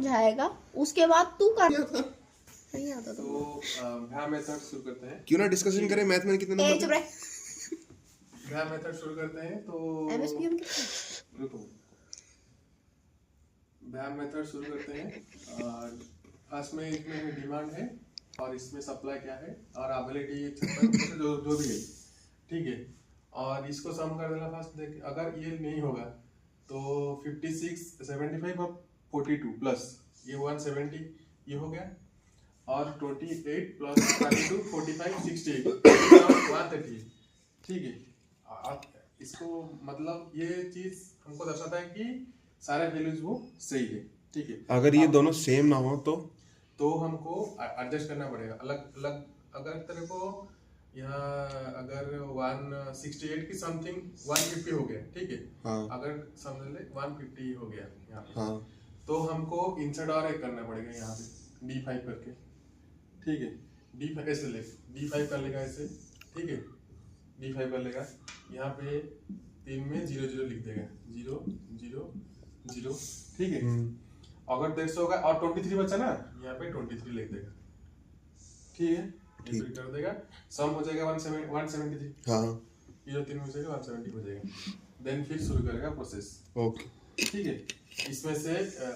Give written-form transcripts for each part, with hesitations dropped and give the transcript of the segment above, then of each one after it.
समझाएगा, उसके बाद तू कर। नहीं आता तो भ्या मेथड शुरू करते हैं। क्यों ना डिस्कशन करें मैथ में कितने नंबर थे? भ्या मेथड शुरू करते हैं। तो एमएसपीएम रुको, भ्या मेथड शुरू करते हैं। फर्स्ट में इसमें डिमांड है और इसमें सप्लाई क्या है और अवेलेबिलिटी 56 जो भी है, ठीक है। और इसको सम कर देना फर्स्ट। देख, अगर ये नहीं होगा तो 56, 75 और 42 प्लस ये 170 ये हो गया, और 28 प्लस 32 45 68 130, ठीक है। अब इसको मतलब ये चीज हमको दर्शाता है कि सारे वैल्यूज वो सही है, ठीक है। अगर ये दोनों सेम ना हो तो हमको एडजस्ट करना पड़ेगा अलग अलग। अगर तेरे को यहाँ अगर 168 की समथिंग 150 हो गया, ठीक है। हाँ। अगर समझ ले 150 हो गया यहाँ पे, हाँ। तो हमको इंसर्ट और एक करना पड़ेगा यहाँ पे D5 करके, ठीक है। D5 ऐसे ले, D5 कर लेगा ऐसे, ठीक है। D5 कर लेगा, यहाँ पे 3 में 0 0 लिख देगा, 0 0 0, ठीक है। अगर 150 होगा और 23 बचा ना, यहाँ पे 23 लिख देगा, ठीक है। ये फिर कर देगा, सम हो जाएगा 173। हाँ। ये जो 3 में से 170 हो जाएगा। देन फिर शुरू करेगा प्रोसेस, ओके, ठीक है। इसमें से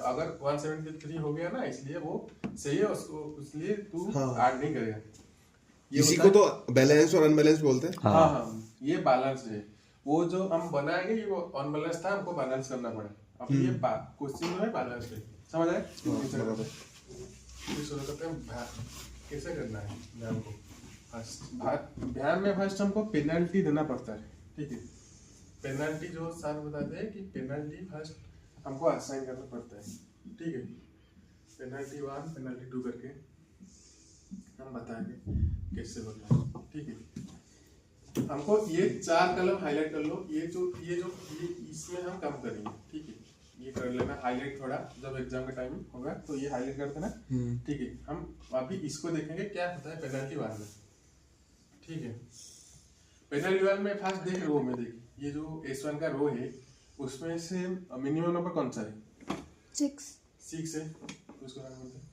अगर 173 हो गया ना, इसलिए वो सही है, उसको इसलिए तू ऐड नहीं करेगा। इसी को तो बैलेंस और अनबैलेंस बोलते हैं। हाँ हाँ, ये बैलेंस है। वो जो हम बनाएंगे ये वो अनबैलेंस था, हमको बैलेंस करना पड़ा। अब ये क्वेश्चन जो है बैलेंस है, समझ आए? शुरू करते हैं। कैसे करना है ध्यान को? ध्यान में फर्स्ट हमको पेनल्टी देना पड़ता है, ठीक है। पेनल्टी जो सर बताते हैं कि पेनल्टी फर्स्ट हमको असाइन करना पड़ता है, ठीक है। पेनल्टी 1 पेनल्टी 2 करके हम बताएंगे कैसे होता है, ठीक है। हमको ये 4 कलम हाईलाइट कर लो। ये इसमें हम कम करेंगे, ठीक है। ये कर लेना हाईलाइट थोड़ा, जब एग्जाम का टाइम होगा तो ये हाईलाइट कर देना, ठीक है। हम अभी इसको देखेंगे क्या होता है पेनल्टी 1 में, ठीक है। पेनल्टी 1 में फर्स्ट देख रो में देख, ये जो S1 का रो है उसमें से मिनिमम नंबर कौन सा है? 6 है, तो उसको रख देते हैं।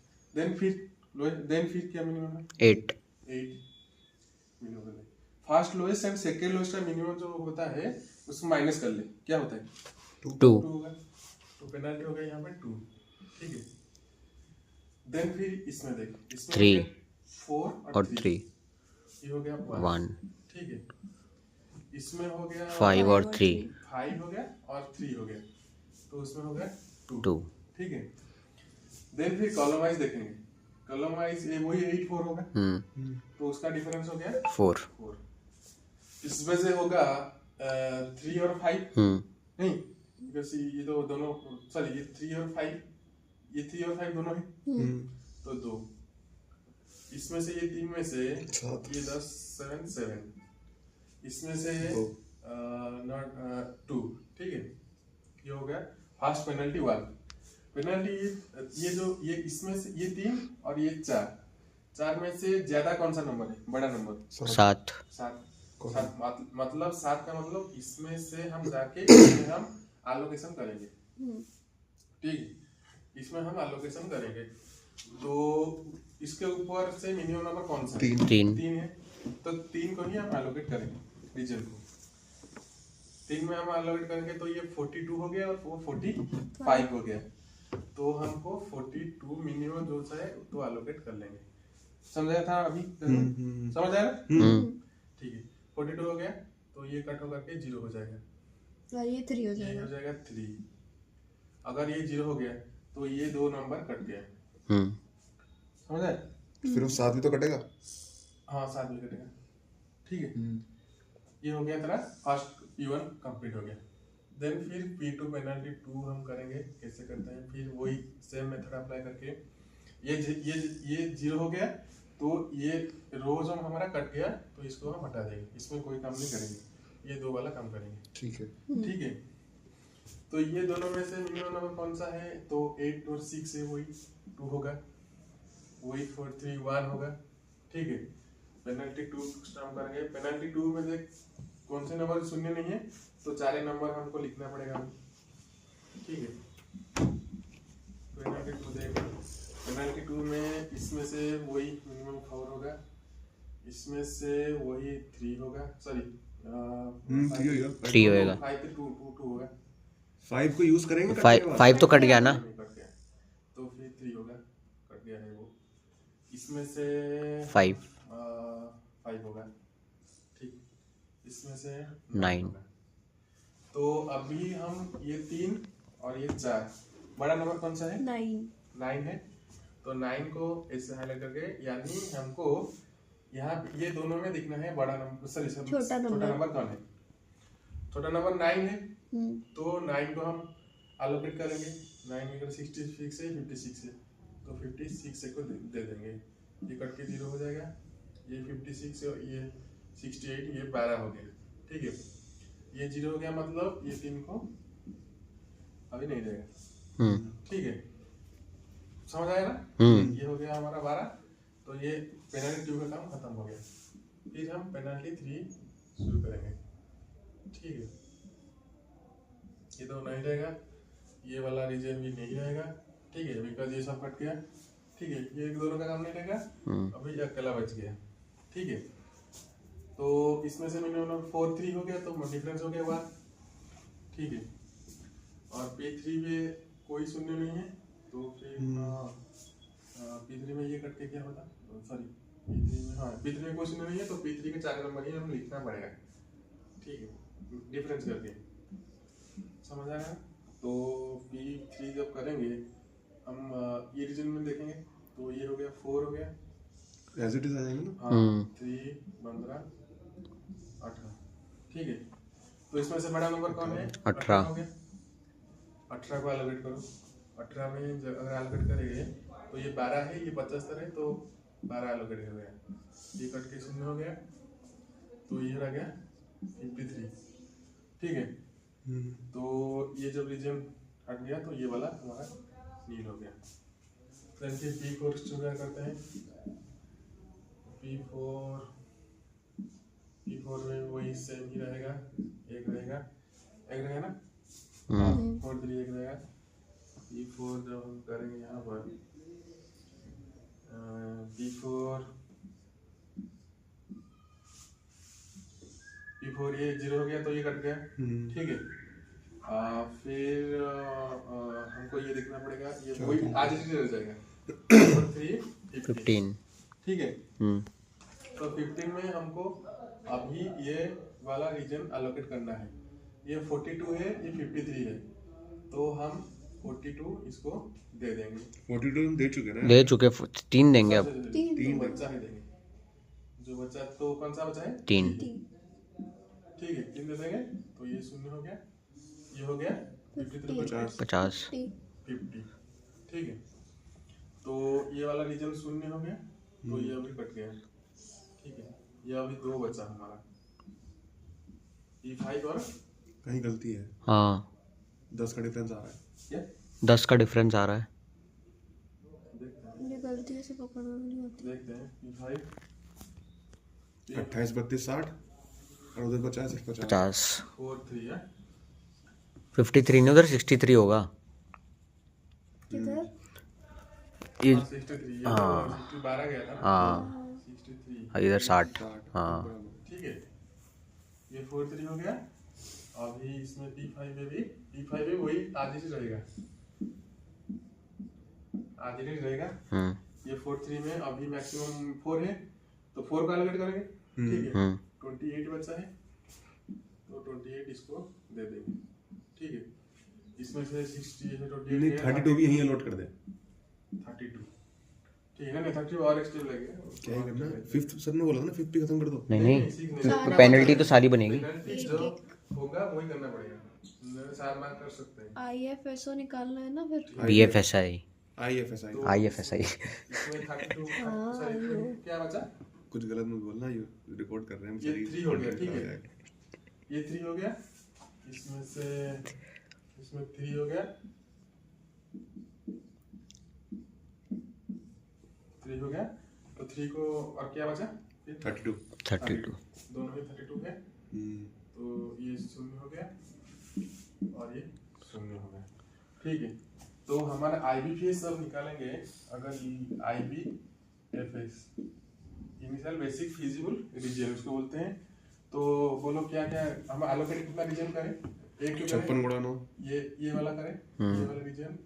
देन फिर क्या मिनिमम है? 8 मिनिमम है। First lowest and second lowest का मिनिमम जो होता है उसको माइनस कर ले, क्या होता है? 2 होगा, तो पेनल्टी हो गया यहाँ पे 2, ठीक है। देन फिर इसमें देख, इसमें 3 4 और 3, ये हो गया 1, ठीक है। इसमें हो गया 5 और 3, 5 हो गया और 3 हो गया, तो उसमें हो गया 2, ठीक है। देन फिर कॉलम वाइज देखेंगे। कॉलम वाइज वही 8 4 होगा, तो उसका डिफरेंस हो गया 4। इसमें से होगा 3 और 5 नहीं, बिकॉज़ ये तो दोनों, सॉरी ये 3 और 5, ये 3 और 5 दोनों है, तो 2। इसमें से ये 3 में से ये 10 7 7, इसमें से नॉट 2, ठीक है। ये हो गया फर्स्ट पेनल्टी 1। पेनल्टी ये जो ये इसमें से ये 3 और ये 4 में से ज्यादा कौन सा नंबर है? बड़ा नंबर 7। मतलब 7 का मतलब इसमें से हम जाके इसमें हम एलोकेशन करेंगे, ठीक है। इसमें हम एलोकेशन करेंगे, तो इसके ऊपर से मिनिमम नंबर कौन सा? 3 है, तो 3 को ही हम एलोकेट करेंगे रीजन को। 3 में हम एलोकेट करेंगे तो ये 42 हो गया और वो 45 हो गया, तो हमको 42 मिनिमम जो है तो एलोकेट कर लेंगे। समझाया था अभी? समझ आया ना? ठीक है। 42 हो गया तो ये कट होकर के 0 हो जाएगा, और ये 3 हो ये हो जाएगा 3। अगर ये 0 हो गया तो ये 2 नंबर कट गया, समझ आया? फिर वो 7 भी तो कटेगा। हाँ, 7 भी कटेगा, ठीक है। ये हो गया तेरा फर्स्ट P1 कंप्लीट हो गया। देन फिर P2 पेनल्टी 2 हम करेंगे। कैसे करते हैं? फिर वही सेम मेथड अप्लाई करके ये 0 हो गया तो ये रो जो हमारा कट गया तो इसको हम हटा देंगे, इसमें कोई काम नहीं करेंगे, ये 2 वाला काम करेंगे, ठीक है। ठीक है। तो ये दोनों में से मिनिमम नंबर कौन सा है? तो 8 और 6 है, वही 2 होगा, वही 4 3 1 होगा, ठीक है। पेनल्टी 2 स्टार्ट करेंगे। पेनल्टी 2 में देख कौन से नंबर शून्य नहीं है, तो 4 नंबर हमको लिखना पड़ेगा, ठीक है। पेनल्टी 2 देगा। पेनल्टी 2 में इसमें से वही मिनिमम 4 होगा, इसमें से वही 3 होगा, सॉरी 3 होएगा। 5 2 होगा। 5 को यूज करेंगे 5 तो कट गया ना। नहीं कट गया, तो फिर 3 होगा, कट गया है वो। इसमें से 5 5 होगा, ठीक। इसमें से 9 होगा। तो अभी हम ये 3 और ये 4, बड़ा नंबर कौन सा है? 9 है। तो 9 को ऐसे हाईलाइट करके, यानी हमको यहाँ ये दोनों में दिखना है बड़ा नंबर, सॉरी छोटा नंबर कौन है? छोटा नंबर 9 है। तो 9 को हम एलोकेट करेंगे। 9 में अगर 66 है, 56 है, तो 56 को दे देंगे। ये कट के 0 हो जाएगा, ये 56 और ये 68, ये 12 हो गया, ठीक है। ये 0 हो गया, मतलब ये 3 को अभी नहीं देगा, ठीक है। समझ आया ना? ये हो गया हमारा 12। तो ये पेनल्टी 2 का काम खत्म हो गया। फिर हम पेनल्टी 3 शुरू करेंगे, ठीक है। ये तो नहीं रहेगा, ये वाला रीजन भी नहीं रहेगा, ठीक है, बिकॉज ये सब कट गया, ठीक है। ये दोनों का काम नहीं रहेगा, अभी ये अकेला बच गया, ठीक है। तो इसमें से मिनिमम 4 3 हो गया, तो डिफरेंस हो गया 1, ठीक है। और P3 में कोई शून्य नहीं है, तो फिर P3 में ये कट के क्या होता, सॉरी P3 में, हाँ P3 में कोई शून्य नहीं है, तो P3 के 4 नंबर ही हमें लिखना पड़ेगा, ठीक है, डिफरेंस करके। समझ आया? तो P3 जब करेंगे हम ये रीजन में देखेंगे, तो ये हो गया 4 हो गया, एज इट इज आ जाएंगे ना। हाँ 3 15 18, ठीक है। तो इसमें से बड़ा नंबर कौन है? 18 हो गया। 18 को एलोकेट करो। 18 में अगर एलोकेट करेंगे तो ये 12 है, ये 75 है, तो 12 एलोकेट हो गया, ये कट के 0 हो गया, तो ये रह गया 53, ठीक है। तो ये जब रीजन हट गया, तो ये वाला हमारा नील हो गया। फिर P4 स्टूडियो करते हैं। P4 में वही सेम ही रहेगा, एक रहेगा ना, 4 3 एक रहेगा। P4 जब हम करेंगे यहाँ पर P4 ये 0 हो गया, तो ये कट गया, ठीक है। फिर हमको ये देखना पड़ेगा, ये वही आज ही रह जाएगा, 3 15, ठीक है। तो 15 में हमको अभी ये वाला रीजन एलोकेट करना है। ये 42 है, ये 53 है, तो हम 42 इसको दे देंगे। 42 हम दे चुके ना, दे चुके, 3 देंगे अब। 3 बच्चा है देंगे, जो बच्चा, तो कौन सा बचा है? 3, ठीक है, 3 दे देंगे, तो ये 0 हो गया, ये हो गया 50 50, ठीक है। तो ये वाला रीजन 0 हो गया, तो ये अभी कट गया, ठीक है। ये अभी 2 बचा हमारा, P5 और कहीं गलती है, हाँ 10 का डिफरेंस आ रहा है। क्या 10 का डिफरेंस आ रहा है। देखते हैं, ये गलती से पकड़ना नहीं होती। देखते हैं। P5 28 32 60 और उधर 50 50 50 4 3 है, 53 नहीं, उधर 63 होगा। किधर? ये 63, हाँ। 12 गया था, हाँ 63, इधर 60, हाँ ठीक है। ये 4 3 हो गया। अभी इसमें P5 में भी, P5 में वही आधी से रहेगा, आधी नहीं रहेगा। ये 4 3 में अभी मैक्सिमम 4 है, तो 4 का एलोकेट करेंगे, ठीक है। 28 बचा है, तो 28 इसको दे देंगे, ठीक है। इसमें से 60 है, 28 32 भी यहीं अलॉट कर दे। 32, ठीक है ना, 32 और एक्स्ट्रा लगेगा। क्या ही करना है, 5th सर ने बोला था ना 50 खत्म कर दो। नहीं, तो पेनल्टी तो सारी बनेगी। पेनल्टी जो होगा वही करना पड़ेगा, 4 मार्क कर सकते हैं। IFSO निकालना है ना फिर। BFSI IFSI IFSI इसमें 32, सॉरी क्या बचा? कुछ गलत मत बोलना, ये रिकॉर्ड कर रहे हैं हम। ये 3 हो गया, ठीक है। ये 3 हो गया, इसमें से इसमें 3 हो गया, 3 हो गया, तो 3 को और क्या बचा? 32 दोनों में 32 है, तो ये 0 हो गया और ये 0 हो गया, ठीक है। तो हमारा IBFS सब निकालेंगे अगर IBFS initial basic feasible region उसको बोलते हैं। तो बोलो क्या क्या हम एलोकेट कितना रीजन करें? एक क्यों 56 गुणा 9 ये वाला करें, ये वाला रीजन,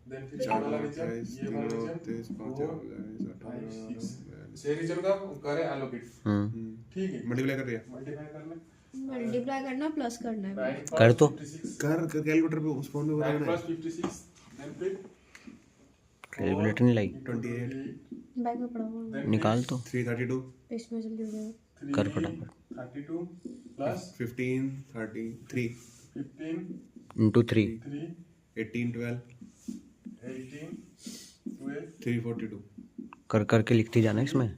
देन फिर ये वाला रीजन, ये वाला रीजन, 6 रीजन का करें एलोकेट। ठीक है, मल्टीप्लाई कर दिया। मल्टीप्लाई करना, मल्टीप्लाई करना प्लस करना है। कर तो। कर कैलकुलेटर पे उस फोन पे बता प्लस 56 देन फिर कैलकुलेटर नहीं लाई, 28 बैग में पड़ा हुआ निकाल तो। 332 इसमें जल्दी हो जाएगा। कर फटाफट। 32 प्लस 15 33 15 इंटू 3 3 18 12 18 12 342 कर करके लिखती जाना इसमें।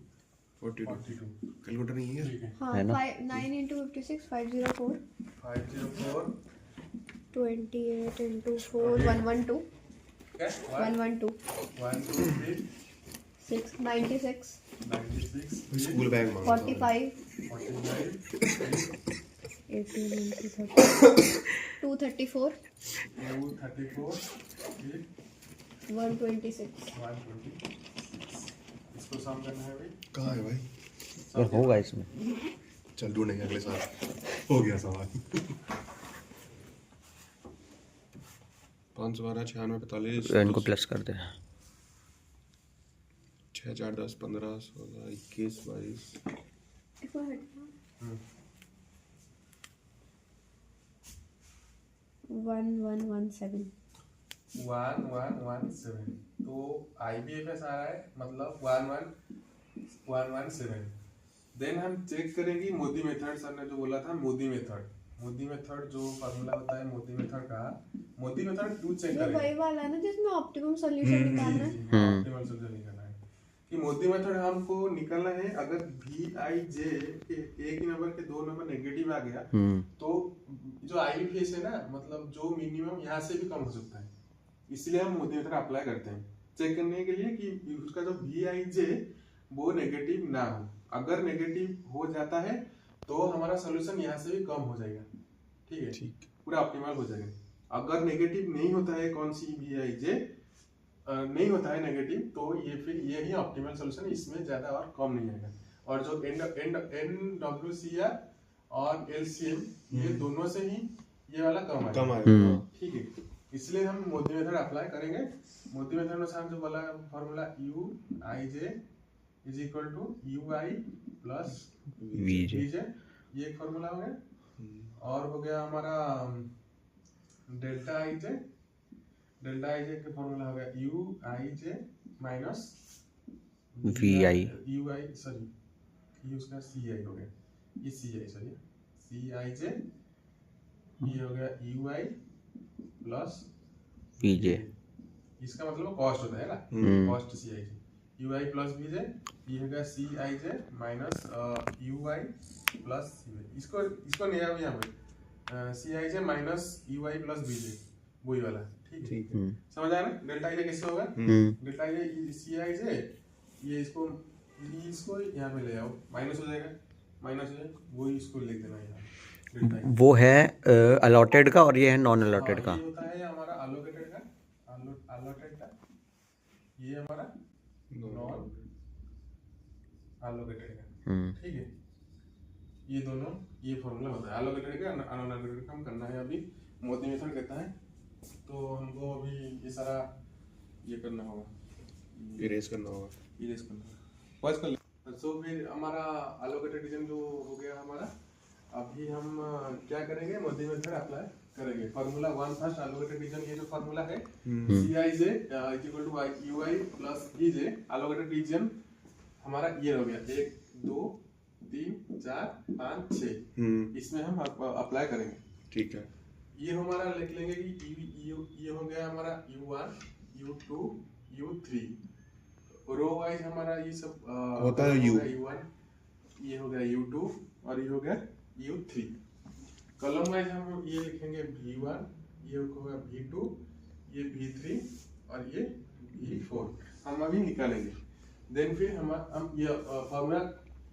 42 42। कैलकुलेटर नहीं है। ठीक है, हाँ, है ना? 9 into 56 504 504 28 into 4 112 क्या 112 1 2 3 6 96 96 स्कूल बैग मांगा 45 49 18 into 30 234 234 126 120। इसको सम करना है भाई। कहाँ है भाई? ये होगा इसमें। चल ढूंढेंगे अगले साल। हो गया सवाल। 512 96 45 इनको प्लस कर दे। 6 4 10 15 16 21 22 इसको हटना 1117 1117। तो IBFS आ रहा है मतलब 11117। देन हम चेक करेंगे मोदी मेथड। सर ने जो बोला था मोदी मेथड जो फार्मूला होता है मोदी मेथड का, मोदी मेथड क्यों चेक ये करेंगे? वही वाला है ना जिसमें ऑप्टिमम सॉल्यूशन निकालना है। ऑप्टिमल सॉल्यूशन निकालना है कि मोदी मेथड हमको निकालना है। अगर VIJ के एक ही नंबर के 2 नंबर नेगेटिव आ गया तो जो IBFS है ना मतलब जो मिनिमम यहाँ से भी कम हो सकता है, इसलिए हम मोदी मेथड अप्लाई करते हैं चेक करने के लिए कि उसका जो VIJ वो नेगेटिव ना हो। अगर नेगेटिव हो जाता है तो हमारा सोल्यूशन यहाँ से भी कम हो जाएगा। ठीक है, पूरा ऑप्टिमल हो जाएगा। अगर नेगेटिव नहीं होता है कौन सी VIJ नहीं होता है नेगेटिव तो ये फिर ये ही ऑप्टिमल सोल्यूशन, इसमें ज्यादा और कम नहीं आएगा। और जो NWCR और LCM ये दोनों से ही ये वाला कम आएगा। ठीक है, इसलिए हम मोदी मेथड अप्लाई करेंगे। मोदी मेथड में हम जो बोला formula UIJ is equal to UI plus VJ, ये एक फॉर्मूला हो गया। और हो गया हमारा डेल्टा IJ के फॉर्मूला हो गया UIJ माइनस VI सॉरी ये उसका CI हो गया, ये CI सॉरी CIJ, ये हो गया UI प्लस VJ। इसका मतलब कॉस्ट होता है ना, cost CIJ UI plus VJ, ये हो गया CIJ minus UI plus CI। इसको नया भी यहाँ पे CIJ minus UI plus VJ वही वाला। ठीक है, समझ आया ना? डेल्टा IJ कैसे होगा? डेल्टा IJ CIJ ये इसको यहाँ पे ले आओ, माइनस हो जाएगा वही इसको लिख देना यहाँ। वो है अलॉटेड का और ये है नॉन अलॉटेड का। ये होता है हमारा अलोकेटेड का, ये हमारा नॉन अलोकेटेड का। ठीक है, ये दोनों ये फॉर्मूला होता है अलोकेटेड का, अनअलोकेटेड का हम करना है अभी। मोदी मेथड कहता है तो हमको अभी ये सारा ये करना होगा, इरेज करना होगा। पॉज कर ले। तो फिर हमारा अलोकेटेड रीजन जो हो गया हमारा, अभी हम क्या करेंगे मोदी मेथड अप्लाई करेंगे। फार्मूला 1 फर्स्ट अलोकेटेड रीजन, ये जो फार्मूला है CIJ is equal to UI plus VJ। Allocated region हमारा ये हो गया 1 2 3 4 5 6, इसमें हम अप्लाई करेंगे। ठीक है, ये हमारा लिख लेंगे कि ये हो गया हमारा U1 U2 U3। Row wise हमारा ये सब होता है U1, ये हो गया U2 और ये हो गया U3। कॉलम वाइज हम ये लिखेंगे V1, ये होगा V2, ये V3 और ये V4 हम अभी निकालेंगे। देन फिर हम ये फॉर्मूला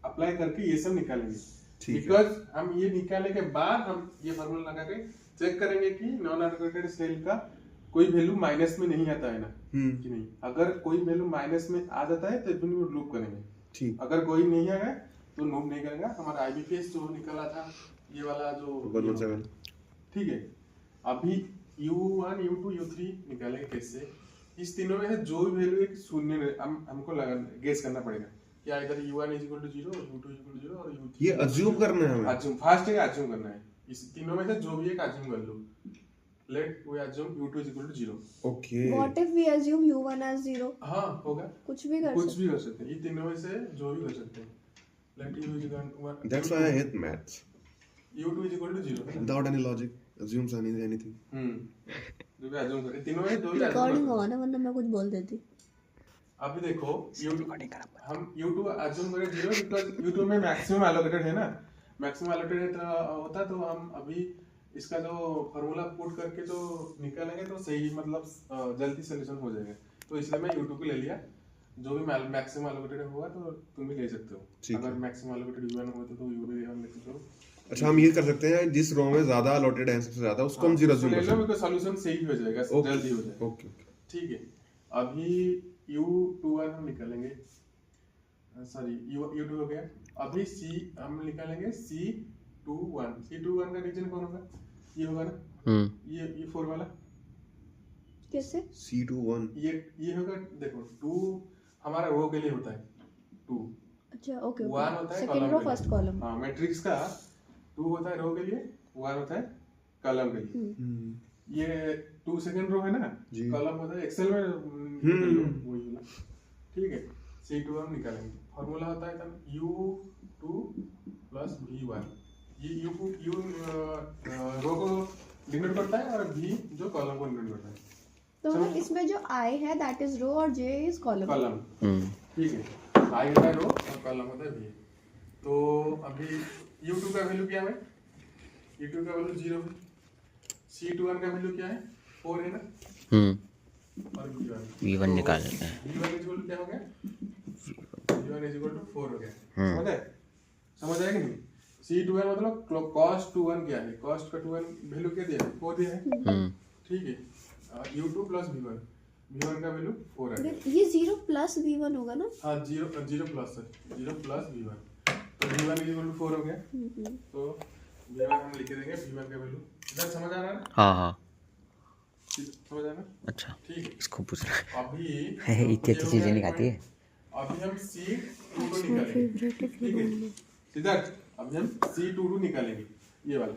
अप्लाई करके ये सब निकालेंगे। बिकॉज हम ये निकालने के बाद हम ये फॉर्मूला लगा के चेक करेंगे कि नॉन अलोकेटेड सेल का कोई वैल्यू माइनस में नहीं आता है ना कि नहीं, अगर कोई वैल्यू माइनस में आ जाता है तो फिर वो लूप करेंगे। ठीक। अगर कोई नहीं आएगा तो लूप नहीं करेगा। हमारा आईबीपीएस जो निकला था ये वाला जो 117। ठीक है, अभी U1 U2 U3 निकालेंगे कैसे, इस तीनों में से जो भी वैल्यू एक शून्य हमको लगा गेस करना पड़ेगा क्या, इधर U1 = 0, U2 = 0 और U3 ये अज्यूम करना है हमें। अज्यूम फास्ट है, अज्यूम करना है। इस तीनों में से जो भी एक अज्यूम कर लो। Let we assume U2 = 0। Okay. What if we assume U1 as 0? हाँ होगा, कुछ भी कर सकते हैं, ये तीनों में से जो भी कर सकते हैं। Let U = That's why I hate maths. U2 = 0 Without any logic, assumes anything. जो भी अज्यूम करें, तीनों में से जो भी रिकॉर्डिंग हो ना, वरना मैं कुछ बोल देती। अभी देखो हम U2 अज्यूम करें 0 बिकॉज़ U2 में मैक्सिमम एलोकेटेड है ना, मैक्सिमम एलोकेटेड होता तो हम अभी इसका जो फार्मूला पुट करके जो निकालेंगे तो सही मतलब जल्दी सॉल्यूशन हो जाएगा। तो इसलिए मैं U2 को ले लिया। जो भी मैक्सिमम एलोकेटेड होगा तो तुम भी ले सकते हो। अगर मैक्सिमम एलोकेटेड U1 होगा तो U भी ले सकते हो। अच्छा, हम ये कर सकते हैं जिस रो में ज्यादा अलॉटेड है सबसे ज्यादा उसको हम 0 अज्यूम कर सकते हैं। बिकॉज़ सॉल्यूशन सही हो जाएगा, जल्दी हो जाएगा। ओके। ठीक है, अभी U21 हम निकालेंगे, सॉरी U2 हो गया। अभी C हम निकालेंगे C21। C21 का रीजन कौन होगा, ये होगा ना, ये 4 वाला। कैसे? C21 ये होगा। देखो 2 हमारा रो के लिए होता है 2। अच्छा ओके, 1 होता है सेकंड रो फर्स्ट कॉलम। हाँ, मैट्रिक्स का 2 होता है रो के लिए, 1 होता है कॉलम के लिए। ये 2 सेकंड रो है ना, कॉलम होता है एक्सेल में वही वाला। ठीक है, C2 हम निकालेंगे। फार्मूला होता है तब U2 + V1। ये U रो को डिनोट करता है और V जो कॉलम को डिनोट करता है। तो मतलब इसमें जो I है दैट इज रो और J इज कॉलम। ठीक है, I होता है रो और कॉलम होता है V। तो अभी U2 का वैल्यू क्या है, U2 का वैल्यू 0 है। C21 का वैल्यू क्या है, 4 है ना। और V1 निकाल लेते हैं। V1 क्या हो गया, V1 = 4 हो गया। समझ आया कि नहीं। C21 मतलब cos 21 क्या है, cos का 21 वैल्यू क्या दिया है, 4 दिया है। ठीक है, U2 + V1 का वैल्यू 4 है। ये 0 + V1 होगा ना। हाँ, 0 प्लस है, 0 + V1। तो V1 = 4 हो गया। तो V1 हम लिख देंगे, V1 का वैल्यू इधर समझ आ रहा है। हाँ समझ आ रहा है। अच्छा ठीक है, इसको पूछना है। अभी इतनी चीजें नहीं खाती है। अभी हम C22 को निकालेंगे। ठीक है सिद्धार्थ, अभी हम C22 निकालेंगे, ये वाला।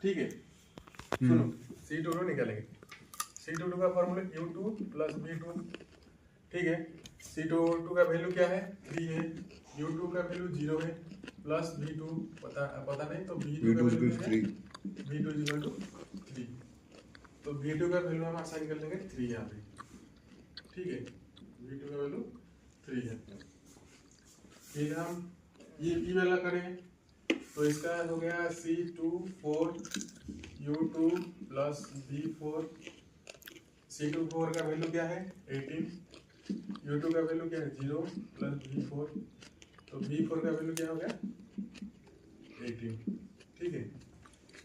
ठीक है, सुनो, C22 निकालेंगे। C22 का फॉर्मूला U2 + V2। ठीक है, C22 का वैल्यू क्या है, 3 है। U2 का वैल्यू 0 है, प्लस V2 पता नहीं, तो V2 का वैल्यू 3। V2 = 3। तो V2 का वैल्यू हम असाइन कर लेंगे 3 यहाँ पे। ठीक है, V2 का वैल्यू 3 है। फिर हम ये वाला करेंगे, तो इसका हो गया C24 U2 + V4। C24 का वैल्यू क्या है, 18। U2 का वैल्यू क्या है, 0 + V4। तो V4 का वैल्यू क्या हो गया, 18। ठीक है,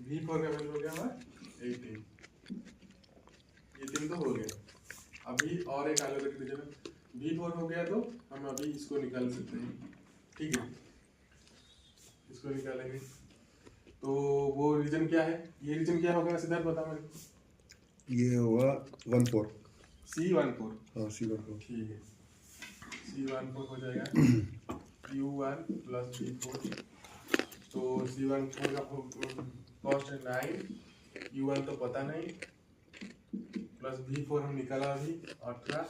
V4 का वैल्यू हो गया हमारा 18। ये 3 तो हो गया। अभी और एक एलोकेटेड रीजन V4 हो गया, तो हम अभी इसको निकाल सकते हैं। ठीक है, इसको निकालेंगे तो वो रीजन क्या है, ये रीजन क्या होगा सिद्धार्थ बता मेरे को। ये होगा 14। C14। हाँ, C14। ठीक है, C14 हो जाएगा U1 + V4। तो C14 का कॉस्ट है 9, U1 तो पता नहीं, प्लस V4 हम निकाला अभी 18।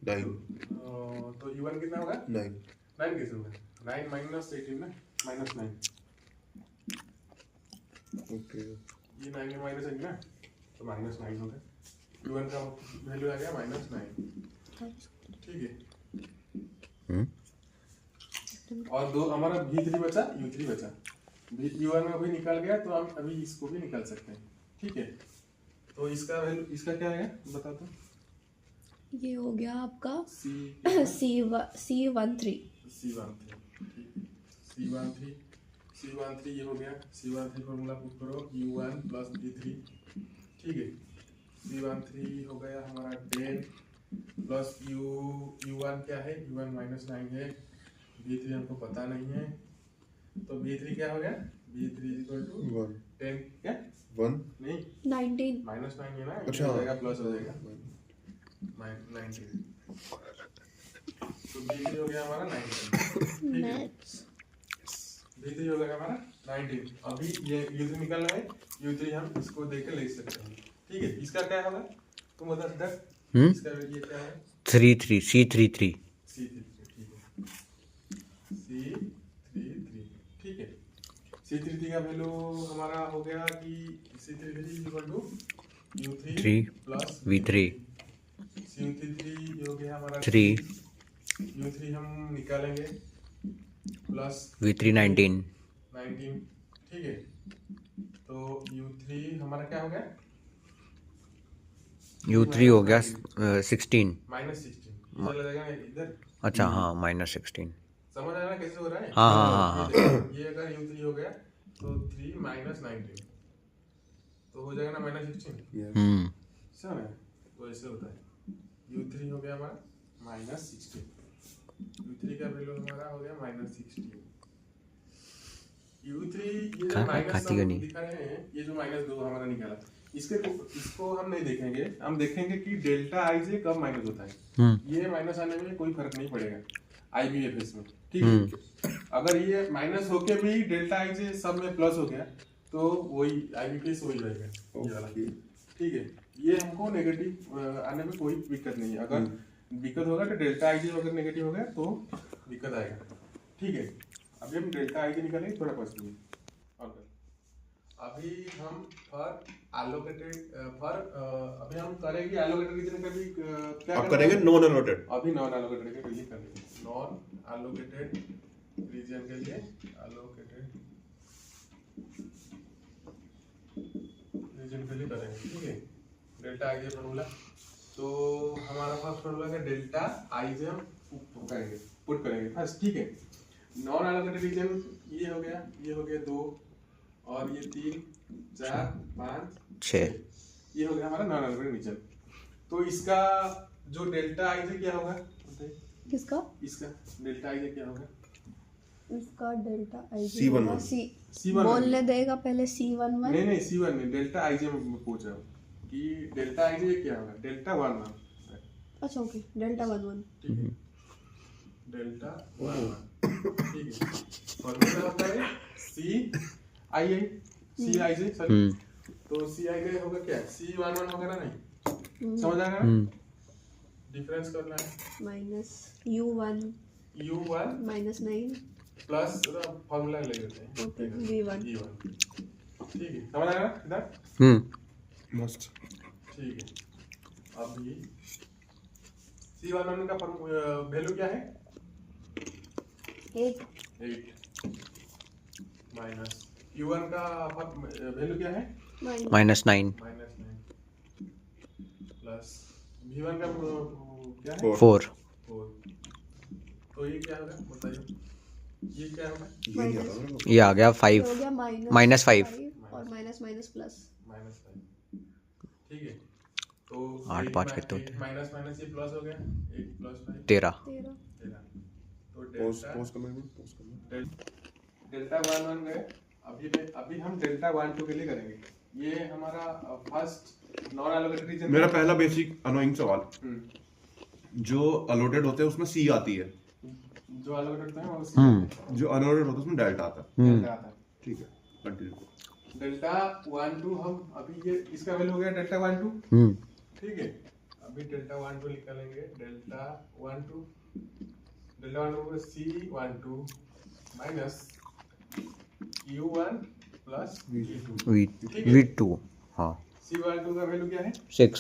9। तो U1 कितना होगा, 9 कैसे होगा, 9 - 18 ना, -9। ओके। ये 9 में माइनस है ना, तो -9 होगा। U1 का वैल्यू आ गया -9। ठीक है, और दो हमारा V3 बचा, U3 बचा। U1 में अभी निकाल गया, तो हम अभी इसको भी निकाल सकते हैं। ठीक है, तो इसका वैल्यू, इसका क्या है बता दो। ये हो गया आपका C13। C13 ये हो गया। C13 फॉर्मूला पुट करो, U1 + V3। ठीक है, C13 हो गया हमारा 10 प्लस U1 क्या है, U1 -9 है, B3 हमको पता नहीं है, तो B3 क्या हो गया, B3 इक्वल टू 10 क्या 1 नहीं 19 -9 है ना, अच्छा। ये हो जाएगा प्लस हो जाएगा 19, तो B3 हो गया हमारा 19, ठीक है, B3 हो गया हमारा 19। अभी ये U3 निकालना है, U3 हम इसको देके ले सकते हैं, ठीक है। इसका क्या होगा तुम बता सकते, इसका ये क्या है, C33 C33, ठीक है, C33, ठीक है। C33 का वैल्यू हमारा हो गया कि C33 equal to U3 plus V3 C33 हो गया हमारा 3 U3 हम निकालेंगे प्लस V3 19 19, ठीक है। तो U3 हमारा क्या हो गया, U3 हो गया 16 -16, इधर लगेगा ना इधर, अच्छा हाँ -16 समझ आ रहा है कैसे हो रहा है, हाँ हाँ हाँ हाँ ये देखो, ये अगर U3 हो गया तो 3 -19 तो हो जाएगा ना -16, समझ रहे, तो ऐसे होता है। U3 हो गया हमारा -16, U3 का वैल्यू हमारा हो गया -16, U3 ये जो माइनस दिखा रहे हैं, ये जो -2 हमारा निकाला, इसको हम नहीं देखेंगे, हम देखेंगे कि डेल्टा आई जे कब माइनस होता है, ये माइनस आने में कोई फर्क नहीं पड़ेगा IBFS में, ठीक है। अगर ये माइनस होके भी डेल्टा आई जे सब में प्लस हो गया तो वही IBFS वही रहेगा, ये वाला, ठीक है। ये हमको नेगेटिव आने में कोई दिक्कत नहीं है, अगर दिक्कत होगा तो डेल्टा आई जे अगर नेगेटिव हो गया तो दिक्कत आएगा, ठीक है। अभी हम डेल्टा आई जे निकालेंगे थोड़ा पढ़िए, और अभी हम फॉर एलोकेटेड अभी हम करेंगे एलोकेटेड रीजन का भी क्या आप करेंगे नॉन एलोकेटेड, अभी नॉन एलोकेटेड के लिए करेंगे, नॉन एलोकेटेड रीजन के लिए एलोकेटेड रीजन के लिए करेंगे, ठीक है। डेल्टा आई जे फॉर्मूला, तो हमारा फर्स्ट फॉर्मूला है डेल्टा आई जे हम करेंगे, पुट करेंगे फर्स्ट, ठीक है। नॉन एलोकेटेड रीजन ये हो गया 2 और ये 3 4 5 6, ये हो गया हमारा नॉन एलोकेटेड रीजन। तो इसका जो डेल्टा आई जे क्या होगा, किसका, इसका डेल्टा आई जे क्या होगा, इसका डेल्टा आई C11 C11 बोलने देगा पहले C11 नहीं C1 नहीं, डेल्टा आई जे मैं पूछ रहा हूँ कि डेल्टा आई जे क्या होगा, डेल्टा 11, अच्छा ओके, डेल्टा 11, ठीक है, डेल्टा 11, ठीक है। फॉर्मूला होता है CIJ सॉरी, तो CIJ होगा क्या, C11 वगैरह नहीं, समझ आ रहा है, डिफरेंस करना है -U1 -9 प्लस फॉर्मूला ले लेते हैं, ओके V1, ठीक है, समझ आ रहा है इधर, मस्त, ठीक है। अभी C11 का वैल्यू क्या है, 8 माइनस U1 का वैल्यू क्या है, -9 प्लस V1 का क्या है 4 4, तो ये क्या होगा बताइए, ये क्या होगा, ये नहीं आ रहा मेरे को। ये आ गया 5 हो गया -5 और माइनस प्लस, -5, ठीक है। तो 8 5 कितने होते हैं, माइनस ये प्लस हो गया, 8 प्लस 5 13 13, तो पोस्ट करना डेल्टा 11 गए। अभी हम डेल्टा 12 के लिए करेंगे, ये हमारा फर्स्ट नॉन एलोकेटेड रीजन। मेरा पहला बेसिक अनोइंग सवाल, जो अलॉटेड होते हैं उसमें C आती है, जो एलोकेटेड है वो C जो अनअलोटेड होता है उसमें डेल्टा आता है, डेल्टा आता है, ठीक है, कंटिन्यू। डेल्टा 12 हम अभी ये इसका वैल्यू हो गया डेल्टा 12, ठीक है। अभी डेल्टा 12 निकालेंगे, डेल्टा 12 को C12 minus U1 plus V2 हाँ C12 का वैल्यू क्या है 6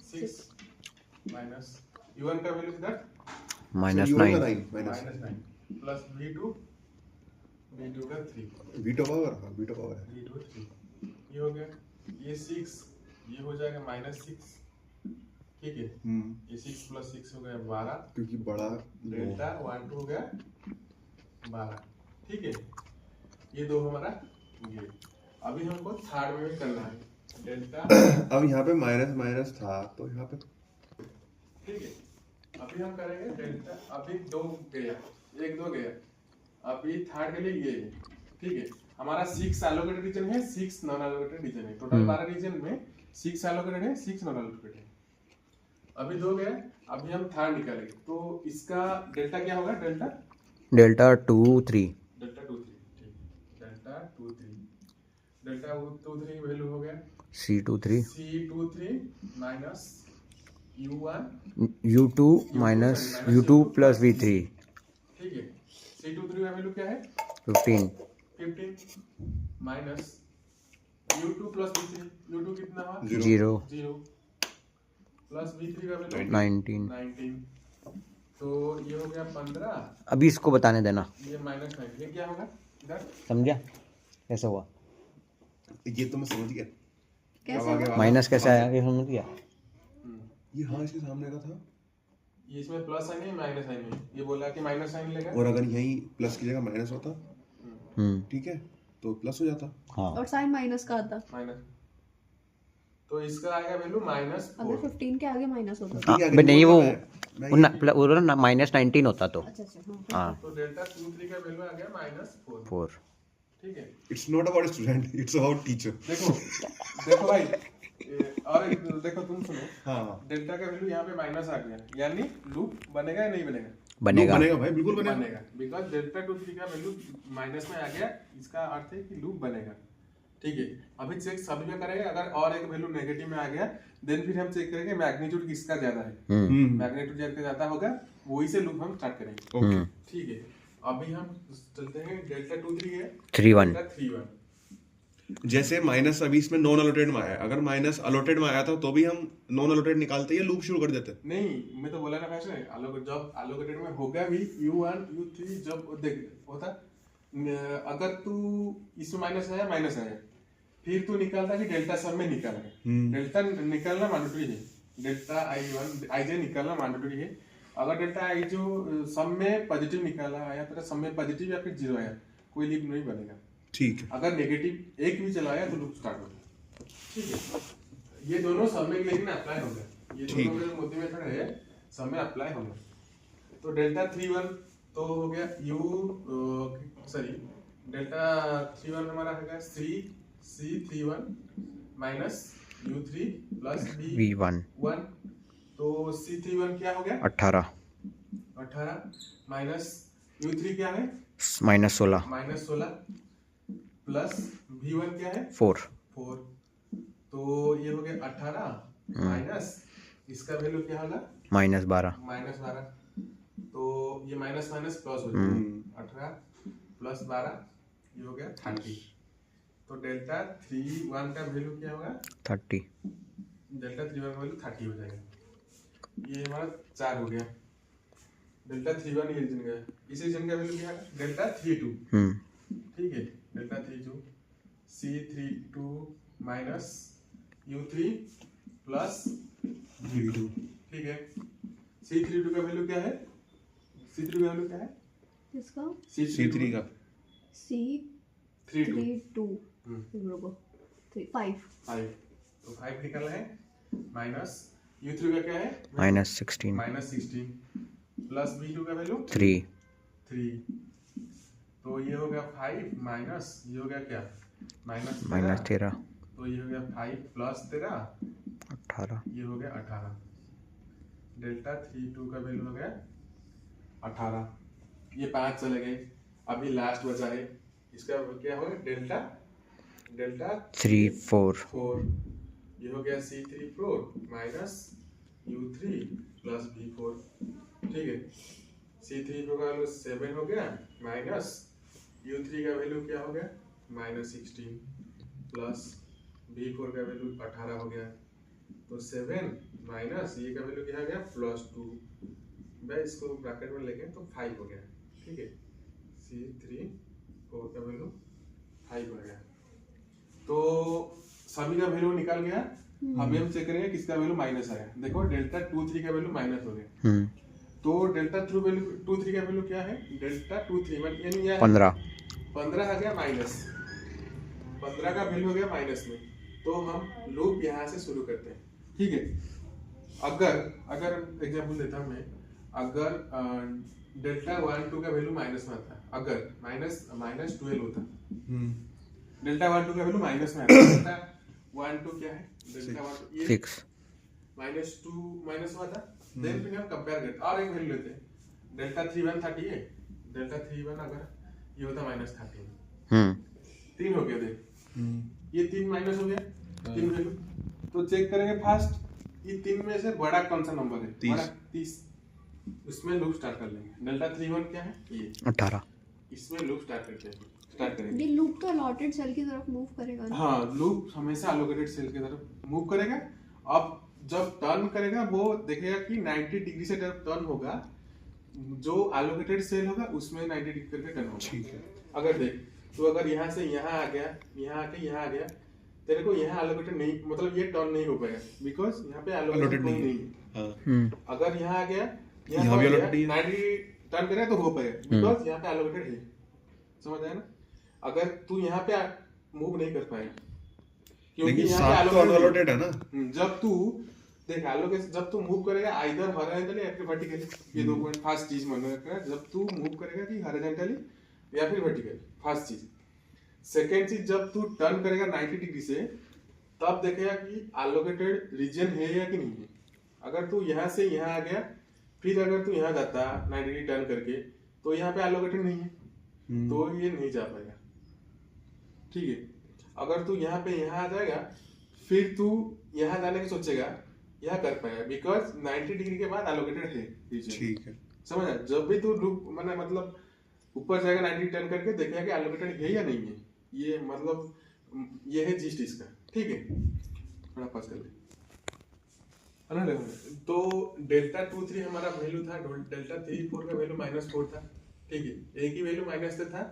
6 माइनस U1 का वैल्यू कितना -9 -9 प्लस V2 का 3 बीटा पावर है, V2 3, ये हो गया, ये 6 ये हो जाएगा -6, ठीक है। ये 6 प्लस 6 हो गया 12, क्योंकि बड़ा डेल्टा 12 हो गया 12, ठीक है। ये दो हमारा ये, अभी हमको थर्ड में भी करना है, डेल्टा, अब यहाँ पे माइनस माइनस था तो यहाँ पे ठीक है। अभी हम करेंगे डेल्टा, अभी 2 गया, 1 2 गया, अभी थर्ड के लिए ये है, ठीक है। हमारा 6 एलोकेटेड रीजन है, 6 नॉन एलोकेटेड रीजन है, टोटल 12 रीजन में 6 एलोकेटेड है, 6 नॉन एलोकेटेड है। अभी 2 गया, अभी हम थर्ड निकालेंगे, तो इसका डेल्टा क्या होगा? डेल्टा डेल्टा 2 3 डेल्टा 2 3, ठीक, डेल्टा 2 3, डेल्टा 2 3 की वैल्यू हो गया C23 C23 minus U1 U2 minus U2 plus V3 ठीक है। C23 का वैल्यू क्या है? 15 15 minus U2 plus V3, U2 कितना हुआ? 0 0 प्लस V3 का वैल्यू 19। 19, तो ये हो गया 15, अभी इसको बताने देना, ये माइनस 9, ये क्या होगा इधर? समझा कैसे हुआ? ये तो मैं समझ गया। कैसे अब आगे हुआ? माइनस कैसे आया ये समझ गया? ये हाँ इसके सामने का था, ये इसमें प्लस साइन है, माइनस साइन है, ये बोला कि माइनस साइन लेगा, और अगर यहीं प्लस की जगह माइनस होता ठीक है तो प्लस हो जाता। हाँ और साइन माइनस का आता, माइनस, तो इसका आएगा वैल्यू माइनस अगर 4, 15 के आगे माइनस होता ठीक है, बट नहीं वो मैं वो ना माइनस 19 होता तो अच्छा अच्छा हाँ हाँ तो डेल्टा 2 3 का वैल्यू आ गया माइनस 4, 4 ठीक है। It's not about student, it's about teacher. देखो देखो भाई, और एक देखो, तुम सुनो, हाँ डेल्टा का वैल्यू यहाँ पे माइनस आ गया, यानी लूप बनेगा या नहीं बनेगा? बनेगा। बनेगा भाई, बिल्कुल बनेगा। बनेगा, बिकॉज डेल्टा 2 3 का वैल्यू माइनस में आ गया, इसका अर्थ है कि लूप बनेगा, ठीक है। अभी चेक सभी में करेंगे, अगर और एक वैल्यू नेगेटिव में आ गया देन फिर हम चेक करेंगे मैग्नीट्यूड किसका ज्यादा है, मैग्नीट्यूड जिसका ज्यादा होगा वही से लूप हम स्टार्ट करेंगे, ओके ठीक है। अभी हम चलते हैं, डेल्टा 2 3 है, 3 1 डेल्टा 3 1, जैसे माइनस अभी इसमें नॉन अलोटेड में आया, अगर माइनस अलोटेड में आया था तो भी हम नॉन अलोटेड निकालते या लूप शुरू कर देते? नहीं, मैं तो बोला ना फर्स्ट में जब एलोकेटेड में होगा भी U1 U3 जब देख होता, अगर तू इसमें माइनस आया फिर तू निकालता कि डेल्टा सब में निकालेगा, डेल्टा निकालना मैंडेटरी है, डेल्टा I1 IJ निकालना मैंडेटरी है। अगर डेल्टा I जो सब में पॉजिटिव निकाला आया, तेरा सब में पॉजिटिव या फिर 0 आया, कोई लूप नहीं बनेगा, ठीक है। अगर नेगेटिव एक भी चलाया तो लूप स्टार्ट होगा, ठीक है। ये दोनों सब में लेकिन अप्लाई होगा, ये दोनों का जो मोदी मेथड है सब में अप्लाई होगा। तो डेल्टा 3 1 तो हो गया डेल्टा 3 1 हमारा है C31 minus U3 plus V1 1, तो C31 क्या हो गया? 18 माइनस U3 क्या है? माइनस 16 प्लस V1 क्या है? 4 तो ये हो गया 18 माइनस इसका वैल्यू क्या होगा? माइनस 12 तो ये माइनस माइनस प्लस हो जाएगा, 18 प्लस 12 ये हो गया 30, तो डेल्टा 3 1 का वैल्यू क्या होगा? 30 डेल्टा 3 1 का वैल्यू 30 हो जाएगा। ये हमारा 4 हो गया, डेल्टा 3 1 ये रीजन का, इस रीजन का वैल्यू क्या है? डेल्टा 3 2, ठीक है, delta 3 2 C32 minus U3 plus V2, ठीक है। C32 का वैल्यू क्या है? C32 का वैल्यू क्या है? किसका? C3 का C32 रुको 5 तो 5 निकाला है, माइनस U3 का क्या है? माइनस 16 प्लस V2 का वैल्यू 3 तो ये हो गया 5 माइनस ये हो गया क्या? माइनस 13 तो ये हो गया 5 प्लस 13 18 ये हो गया 18, डेल्टा 3 2 का वैल्यू हो गया 18, ये 5 चले गए, अभी लास्ट बचा है, इसका क्या होगा? डेल्टा 3 4 ये हो गया C34 minus U3 plus V4, ठीक है। C34 का वैल्यू 7 हो गया माइनस U3 का वैल्यू क्या हो गया? माइनस 16 प्लस V4 का वैल्यू 18 हो गया, तो 7 माइनस ये का वैल्यू क्या हो गया? प्लस 2, भाई इसको ब्रैकेट में लेके तो 5 हो गया, ठीक है। C34 का वैल्यू 5 हो गया, तो सभी का वैल्यू निकल गया। अभी हम चेक करेंगे किसका वैल्यू माइनस आया। देखो डेल्टा 2 3 का वैल्यू माइनस हो गया, तो डेल्टा 2 3 का वैल्यू क्या है? डेल्टा 2 3 यानी यह 15 15 आ गया माइनस, 15 का वैल्यू हो गया माइनस में, तो हम लूप यहाँ से शुरू करते हैं, ठीक है। अगर एग्जांपल देता हूँ मैं, अगर डेल्टा 1 2 का वैल्यू माइनस में आता, अगर माइनस 12 होता, डेल्टा 1 2 का वैल्यू माइनस में आता, डेल्टा 1 2 क्या है, डेल्टा 1 ये 6 -2 माइनस हुआ था, देन फिर हम कंपेयर करते और एक वैल्यू लेते हैं, डेल्टा 3 1 30 है, डेल्टा 3 1 अगर ये होता -13, 3 हो गया, देख ये 3 माइनस हो गया, 3 वैल्यू, तो चेक करेंगे फास्ट ये 3 में से बड़ा कौन सा नंबर है, 30, उसमें लूप स्टार्ट कर लेंगे। डेल्टा 3 1 क्या है, ये 18, इसमें लूप स्टार्ट करेंगे। ये लूप तो अलॉटेड सेल की तरफ मूव करेगा ना? हाँ, लूप हमेशा अलोकेटेड सेल की तरफ मूव करेगा। अब जब टर्न करेगा वो देखेगा कि 90 डिग्री से टर्न होगा, जो अलोकेटेड सेल होगा उसमें 90 डिग्री करके टर्न होगा, ठीक है। अगर देख तो अगर यहाँ से यहाँ आ गया, यहाँ आके यहाँ आ गया, तेरे को यहाँ अलोकेटेड नहीं, मतलब ये टर्न नहीं हो पाएगा, बिकॉज यहाँ पे अलोकेटेड नहीं है। अगर यहाँ आ गया, यहाँ भी अलोकेटेड 90 टर्न करेगा तो हो पाएगा, बिकॉज यहाँ पे अलोकेटेड है, समझ आया ना। अगर तू यहाँ पे मूव नहीं कर पाएगा क्योंकि यहाँ पे अलोकेटेड है ना। जब तू देख अलोकेशन, जब तू मूव करेगा आइदर हॉरिजॉन्टली या फिर वर्टिकली, ये दो पॉइंट फर्स्ट चीज मन रखना, जब तू मूव करेगा कि हॉरिजॉन्टली या फिर वर्टिकली, फर्स्ट चीज। सेकेंड चीज, जब तू टर्न करेगा 90 डिग्री से, तब देखेगा कि अलोकेटेड रीजन है या कि नहीं है। अगर तू यहाँ से यहाँ आ गया, फिर अगर तू यहाँ जाता 90 डिग्री टर्न करके, तो यहाँ पे अलोकेटेड नहीं है, तो ये नहीं जा पाएगा, ठीक है। अगर तू यहाँ पे यहाँ आ जाएगा, फिर तू यहाँ जाने की सोचेगा, यह कर पाएगा, बिकॉज 90 डिग्री के बाद अलोकेटेड है रीजन, ठीक है, समझ आया। जब भी तू लूप मतलब ऊपर जाएगा 90 टर्न करके, देखेगा कि अलोकेटेड है या नहीं है, ये मतलब ये है जिस्ट इसका, ठीक है। थोड़ा पास कर ले, है ना। तो डेल्टा 2 3 हमारा वैल्यू था, डेल्टा 3 4 का वैल्यू -4 था, ठीक है। एक ही वैल्यू माइनस से था,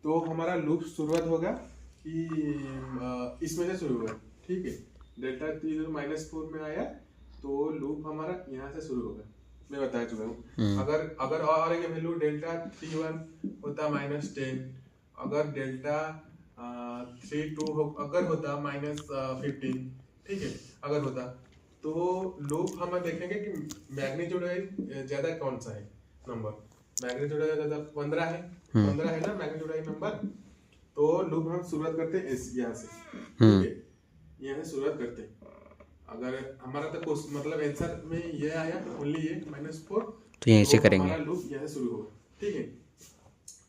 तो हमारा लूप शुरुआत होगा कि इसमें से शुरू होगा, ठीक है। डेल्टा 3 -4 में आया तो लूप हमारा यहाँ से शुरू होगा, मैं बता चुका हूँ। अगर और एक वैल्यू डेल्टा 3 1 होता -10, अगर डेल्टा 3 2 अगर होता -15, ठीक है, अगर होता, तो लूप हम देखेंगे कि मैग्नीट्यूड ज्यादा कौन सा है नंबर, मैग्नीट्यूड ज्यादा 15 है, 15 है ना मैग्नीट्यूड नंबर, तो लूप हम शुरुआत करते हैं यहाँ से, ठीक है, यहाँ से शुरुआत करते हैं। अगर हमारा तो मतलब आंसर में ये आया ओनली ये -4, तो यहीं से करेंगे, हमारा लूप यहाँ से शुरू होगा, ठीक है।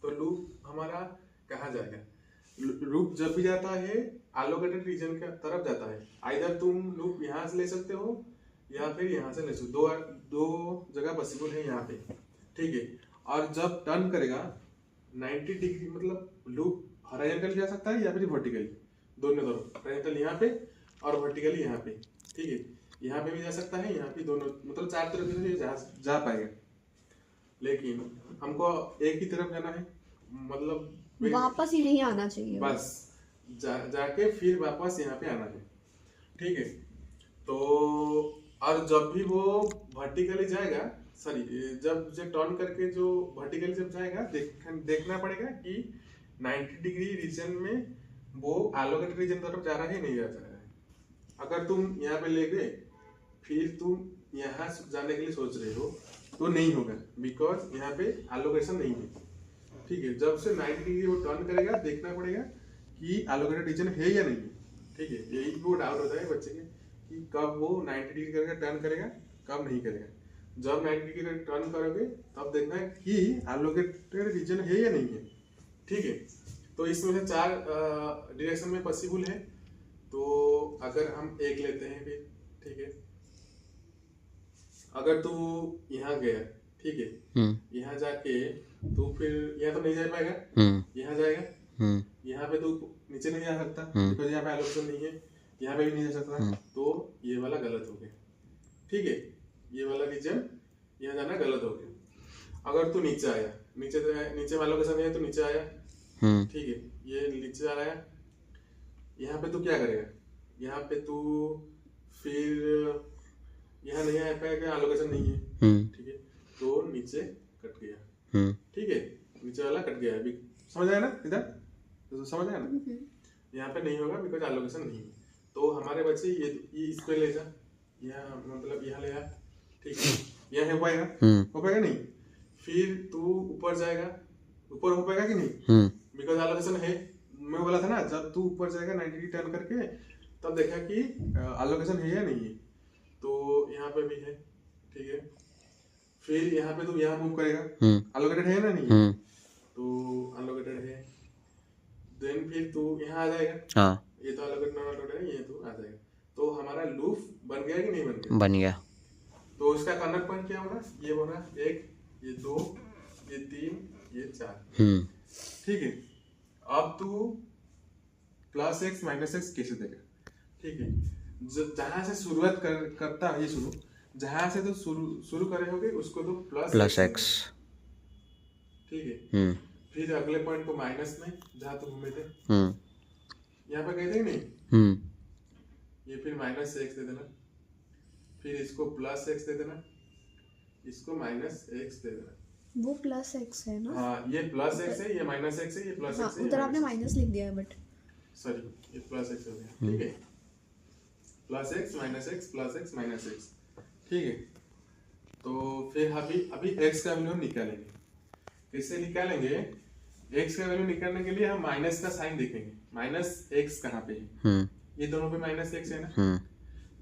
तो लूप हमारा कहाँ जाएगा, लूप जब भी जाता है अलोकेटेड रीजन की तरफ जाता है, आइदर तुम लूप यहाँ से ले सकते हो या फिर यहाँ से ले सकते हो, दो जगह पॉसिबल है यहाँ पे, ठीक है। और जब टर्न करेगा 90 डिग्री, मतलब लूप हॉरिजॉन्टल जा सकता है या फिर वर्टिकली, दोनों हॉरिजॉन्टल यहाँ पे और वर्टिकली यहाँ पे, ठीक है। यहाँ पे भी जा सकता है, यहाँ पे, दोनों मतलब चार तरफ से जा पाएगा, लेकिन हमको एक ही तरफ जाना है, मतलब वापस यहीं आना चाहिए, बस जाके फिर वापस यहाँ पे आना है, ठीक है। तो और जब भी वो वर्टिकली जाएगा, सॉरी जब टर्न करके जो वर्टिकली जब जाएगा, देखना पड़ेगा कि 90 डिग्री रीजन में वो एलोकेटेड रीजन तरफ जा रहा है नहीं जा रहा है। अगर तुम यहाँ पे ले गए, फिर तुम यहाँ जाने के लिए सोच रहे हो, तो नहीं होगा, बिकॉज यहाँ पे एलोकेशन नहीं है, ठीक है। जब से 90 डिग्री वो टर्न करेगा, देखना पड़ेगा कि एलोकेटेड रीजन है या नहीं है, ठीक है। यही वो डाउट होता है बच्चे के कि कब वो 90 डिग्री करके टर्न करेगा, कब नहीं करेगा। जब 90 डिग्री टर्न करोगे तब देखना है कि एलोकेटेड रीजन है या नहीं है, ठीक है। तो इसमें से 4 डायरेक्शन में पॉसिबल है, तो अगर हम एक लेते हैं फिर, ठीक है। अगर तू यहाँ गया, ठीक है, यहाँ जाके तू फिर यहाँ तो नहीं जा पाएगा, यहाँ जाएगा, यहाँ पे तू नीचे नहीं जा सकता बिकॉज यहाँ पे एलोकेशन नहीं है, यहाँ पे भी नहीं जा सकता, तो ये वाला गलत हो गया, ठीक है। ये वाला रीजन यहाँ जाना गलत हो गया। अगर तू नीचे आया, नीचे वाला लोकेशन है तो नीचे आया, ठीक है, ये नीचे आ रहा है, यहाँ पे तू क्या करेगा, यहाँ पे तू फिर यहाँ नहीं आ पाएगा, एलोकेशन नहीं है, ठीक है, तो नीचे कट गया, ठीक है, नीचे वाला कट गया, समझ आया ना, इधर तो समझ आया ना, यहाँ पे नहीं होगा बिकॉज एलोकेशन नहीं है। तो हमारे बच्चे ये इस पे ले जा, यहाँ मतलब यहाँ ले आ, ठीक है, यहाँ हो पाएगा, हो पाएगा नहीं, फिर तू ऊपर जाएगा, ऊपर हो पाएगा कि नहीं, बिकॉज एलोकेशन है, मैं बोला था ना जब तू ऊपर जाएगा 90 डिग्री टर्न करके तब देखा कि एलोकेशन है या नहीं है, तो यहाँ पे भी है, ठीक है, फिर यहाँ पे तू यहाँ मूव करेगा, एलोकेटेड है ना नहीं है, तो एलोकेटेड है, देन फिर तू यहाँ आ जाएगा, हाँ ये तो एलोकेटेड नॉन एलोकेटेड है, ये तो आ जाएगा, तो हमारा लूप बन गया कि नहीं बन गया? बन गया। तो इसका कॉर्नर पॉइंट क्या होगा? ये होगा 1, ये 2, ये 3, ये 4, ठीक है। अब तू प्लस एक्स माइनस एक्स कैसे देगा, ठीक है, जहां से शुरुआत करता है, ये शुरू जहां से तो शुरू करे होगे उसको तो प्लस एक्स, ठीक है, फिर अगले पॉइंट को माइनस में जहां तो घूमे थे, यहाँ पे गए थे नहीं, ये फिर माइनस एक्स दे देना, फिर इसको प्लस एक्स दे देना, इसको माइनस एक्स दे देना, वो प्लस एक्स है ना? हाँ ये प्लस एक्स है, ये माइनस एक्स है, ये प्लस हाँ, एक्स है, उधर आपने माइनस लिख दिया है बट सॉरी ये प्लस एक्स हो गया, ठीक है, plus x minus x plus x minus x, ठीक है। तो फिर अभी एक्स का वैल्यू निकालेंगे, कैसे निकालेंगे? एक्स का वैल्यू निकालने के लिए हम माइनस का साइन देखेंगे, माइनस एक्स कहाँ पे है, ये दोनों पे माइनस एक्स है ना,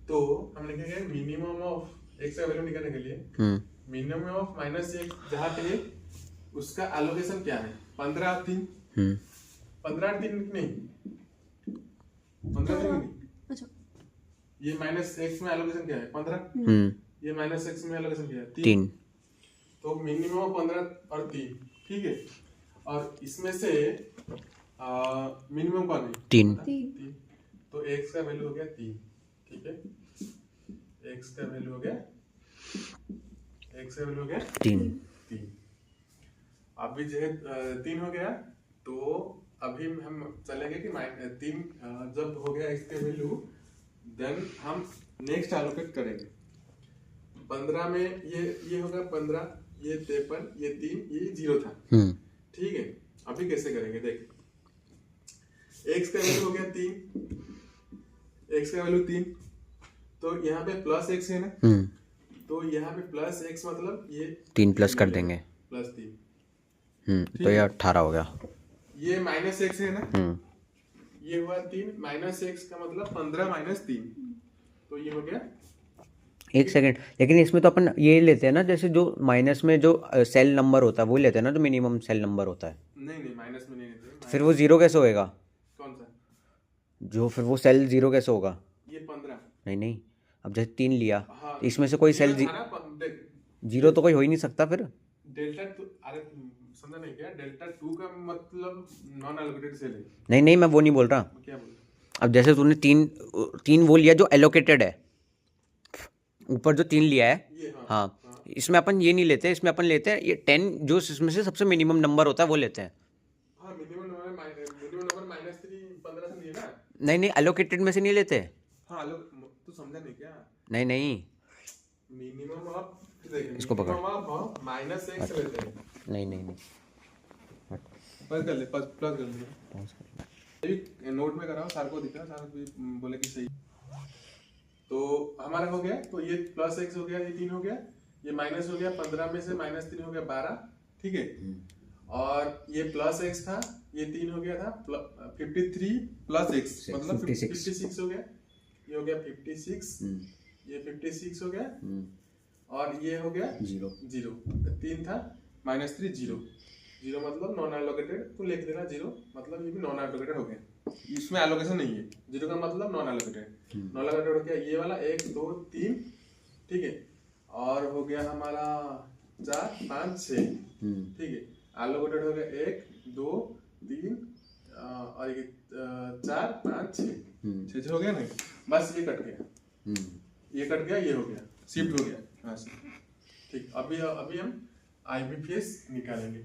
तो हम लिखेंगे मिनिमम ऑफ एक्स का वैल्यू निकालने के लिए मिनिमम ऑफ माइनस एक्स जहाँ पे है उसका एलोकेशन क्या है? 15 और 3, 15 और 3 नहीं, 15 नहीं, अच्छा, ये माइनस एक्स में एलोकेशन क्या है? 15, ये माइनस एक्स में एलोकेशन क्या है? 3, तो मिनिमम ऑफ 15 और 3, ठीक है, और इसमें से मिनिमम कौन है? 3, तो एक्स का वैल्यू हो गया 3, ठीक है, एक्स का वैल्यू हो गया 3। अभी जो है 3 हो गया, तो अभी हम चलेंगे कि 3 जब हो गया इसके वैल्यू, देन हम नेक्स्ट एलोकेट करेंगे। 15 में ये होगा 15, ये 53, ये 3, ये 0 था, ठीक है। अभी कैसे करेंगे देख, एक्स का वैल्यू हो गया 3, एक्स का वैल्यू 3, तो यहाँ पे प्लस एक्स है ना, तो यहाँ पे प्लस एक्स मतलब ये 3 प्लस कर देंगे, प्लस 3, तो ये 18 हो गया। ये माइनस एक्स है ना, ये हुआ 3, माइनस एक्स का मतलब 15 माइनस 3, तो ये हो गया। एक सेकंड, लेकिन इसमें तो अपन ये लेते हैं ना, जैसे जो माइनस में जो सेल नंबर होता है वो लेते हैं ना, जो मिनिमम सेल नंबर होता है। नहीं माइनस में नहीं लेते, फिर वो 0 कैसे होएगा? कौन सा? जो फिर वो सेल 0 कैसे होगा? ये 15, नहीं, अब जैसे 3 लिया, हाँ, तो इसमें से कोई सेल 0 तो कोई हो ही नहीं सकता फिर। डेल्टा 2, अरे समझा नहीं क्या? डेल्टा 2 का मतलब नॉन एलोकेटेड सेल है। नहीं मैं वो नहीं बोल रहा। क्या बोल? अब जैसे तूने 3 वो लिया जो एलोकेटेड है, ऊपर जो 3 लिया है, हाँ, इसमें अपन ये नहीं लेते, इसमें अपन लेते हैं ये 10 जो इसमें से सबसे मिनिमम नंबर होता है वो लेते हैं। हाँ, मिनिमम नंबर माइनस 3 15 से नहीं है ना? नहीं एलोकेटेड में से नहीं लेते। हाँ, तू समझा नहीं क्या? नहीं मिनिमम ऑफ, इसको पकड़, माइनस एक्स लेते हैं। नहीं प्लस कर ले, प्लस कर ले, नोट में कराओ, सर को दिखा, सर भी बोले कि सही। तो हमारा हो गया, तो ये प्लस एक्स हो गया, ये 3 हो गया, ये माइनस हो गया, 15 में से माइनस 3 हो गया 12, ठीक है, और ये प्लस एक्स था, ये 3 हो गया था, 53 प्लस एक्स मतलब 56 हो गया, ये हो गया 56, ये 56 हो गया, और ये हो गया 0, 3 था माइनस 3 0 मतलब नॉन एलोकेटेड, तो लिख देना 0 मतलब ये भी नॉन एलोकेटेड हो गया, इसमें एलोकेशन नहीं है, 0 का मतलब नॉन एलोकेटेड। नॉन एलोकेटेड हो गया ये वाला 1 2 3, ठीक है, और हो गया हमारा 4 5 6, ठीक है, एलोकेटेड हो गया 1 2 3 और ये 4 5 6 हो गया नहीं, बस ये कट गया, ये कट गया, ये हो गया, शिफ्ट हो गया, हाँ ठीक। अभी हम आईबीपीएस निकालेंगे,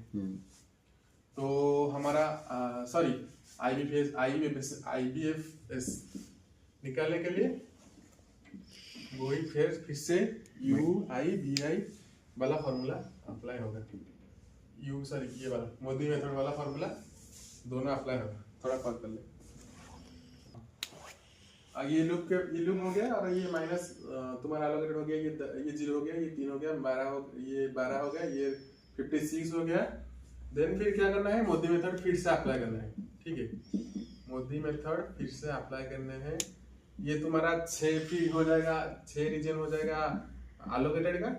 तो हमारा सॉरी आईबीएफएस निकालने के लिए वही फिर से UIBI वाला फॉर्मूला अप्लाई होगा, ये वाला मोदी मेथड वाला फॉर्मूला दोनों अप्लाई होगा। थोड़ा कॉल कर ले। ये लूप हो गया और ये माइनस तुम्हारा एलोकेटेड हो गया, ये 0 हो गया, ये 3 हो गया, 12 हो गया, ये 56 हो गया। देन फिर क्या करना है, मोदी मेथड फिर से अप्लाई करना है। ठीक है, मोदी मेथड फिर से अप्लाई करने हैं। ये तुम्हारा 6 फिर हो जाएगा, 6 रीजन हो जाएगा एलोकेटेड का,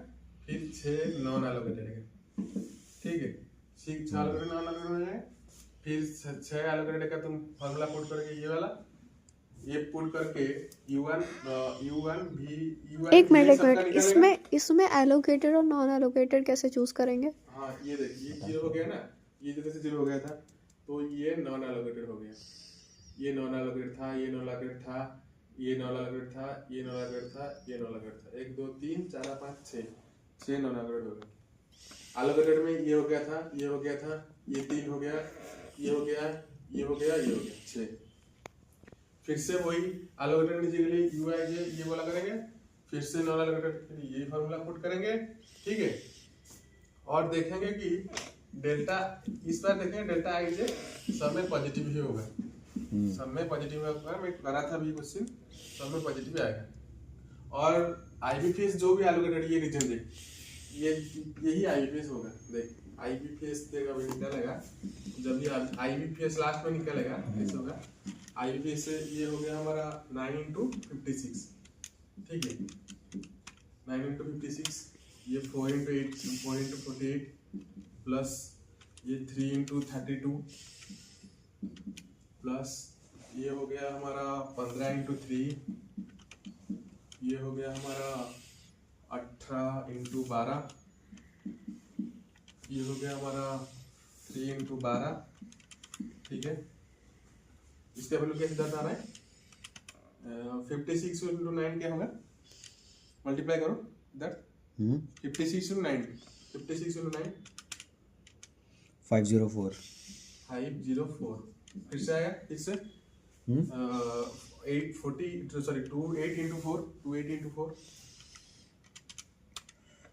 फिर 6 नॉन एलोकेटेड का। ठीक है, 6 एलोकेटेड नॉन एलोकेटेड है, फिर 6 एलोकेटेड का तुम फॉर्मूला पुट करके ये वाला ये पुट करके U1 भी U1 एक मिनट इसमें एलोकेटेड और नॉन एलोकेटेड कैसे चूज करेंगे? हाँ ये देखिए, ये 0 हो गया ना, ये जैसे 0 हो गया था तो ये नॉन एलोकेटेड हो गया, ये नॉन एलोकेटेड था, ये नॉन एलोकेटेड था, ये नॉन एलोकेटेड था, ये नॉन एलोकेटेड था, ये नॉन एलोकेटेड था। 1 2 3 4 5 6 नॉन एलोकेटेड हो गए। एलोकेटेड में ये हो गया था, ये हो गया था, ये 3 हो गया, ये हो गया, ये हो गया, ये हो गया, 6। फिर से वही एलोकेटेड नीचे के लिए UI ये वाला करेंगे, फिर से नॉन एलोकेटेड के लिए ये फार्मूला पुट करेंगे। ठीक है, और देखेंगे कि डेल्टा, इस बार देखेंगे डेल्टा IJ सब में पॉजिटिव ही होगा, सब में पॉजिटिव होगा। मैं करा था अभी क्वेश्चन, सब में पॉजिटिव आएगा। और IBPS जो भी एलोकेटेड ये रीजन देख, यही IBPS होगा। देख IBPS देगा भी निकलेगा, जब भी IBPS लास्ट में निकलेगा ऐसे होगा। IBPS से ये हो गया हमारा 9 into 56। ठीक है, 9 into 56, ये 4 into 8, 4 into 48 प्लस ये 3 into 32 प्लस ये हो गया हमारा 15 into 3, ये हो गया हमारा 18 into 12, ये हो गया हमारा 3 into 12। ठीक है, इसका वैल्यू कैसे जाता आ रहा है, 56 into 9 क्या होगा, मल्टीप्लाई करो दैट 56 into 9, 56 into 9 504 फिर से आएगा, फिर से 28 into 4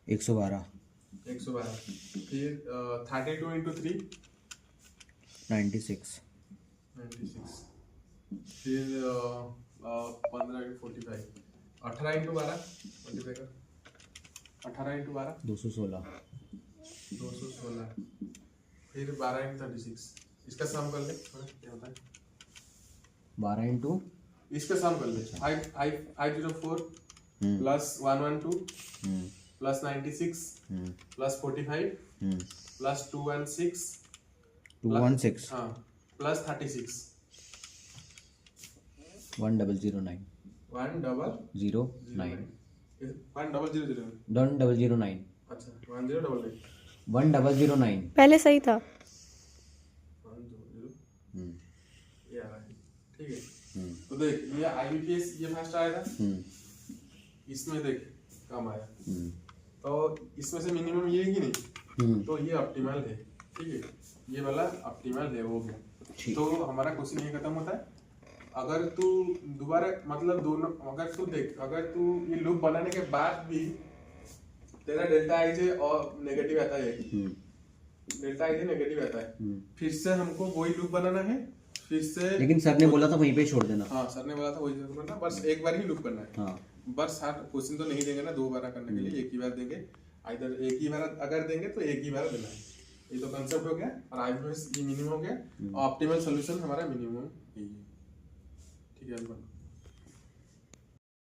112 फिर 32 into 3 96 फिर 15 into 45 18 into 12 मल्टीप्लाई कर, 18 into 12 216 फिर 12 into 36, इसका सम कर ले थोड़ा क्या होता है, 12 इंटू इसका सम कर ले। 504 प्लस 112 प्लस 96 प्लस 45 प्लस 216 हाँ प्लस 36 1009 1009 1009 अच्छा 1009 1009 पहले सही था। 120 ये आ रहा है। ठीक है, तो देख ये IBPS ये फर्स्ट आया था, इसमें देख कम आया, तो इसमें से मिनिमम ये है कि नहीं, तो ये ऑप्टिमल है। ठीक है, ये वाला ऑप्टिमल है, हो गया। तो हमारा क्वेश्चन ये खत्म होता है। अगर तू दोबारा मतलब दोनों, अगर तू देख, अगर तू ये लूप बनाने के बाद भी तेरा डेल्टा IJ और नेगेटिव आता है, डेल्टा IJ नेगेटिव आता है, फिर से हमको वही लूप बनाना है, फिर से। लेकिन सर ने बोला था वहीं पे छोड़ देना। हाँ सर ने बोला था वही लूप करना, बस एक बार ही लूप करना है। हाँ, बस हर क्वेश्चन तो नहीं देंगे ना 2 बार करने के लिए, एक ही बार देंगे। इधर एक ही बार अगर देंगे तो एक ही बार देना है। ये तो कंसेप्ट हो गया, और IBPS ये मिनिमम हो गया, ऑप्टिमल सोल्यूशन हमारा मिनिमम यही है। ठीक है।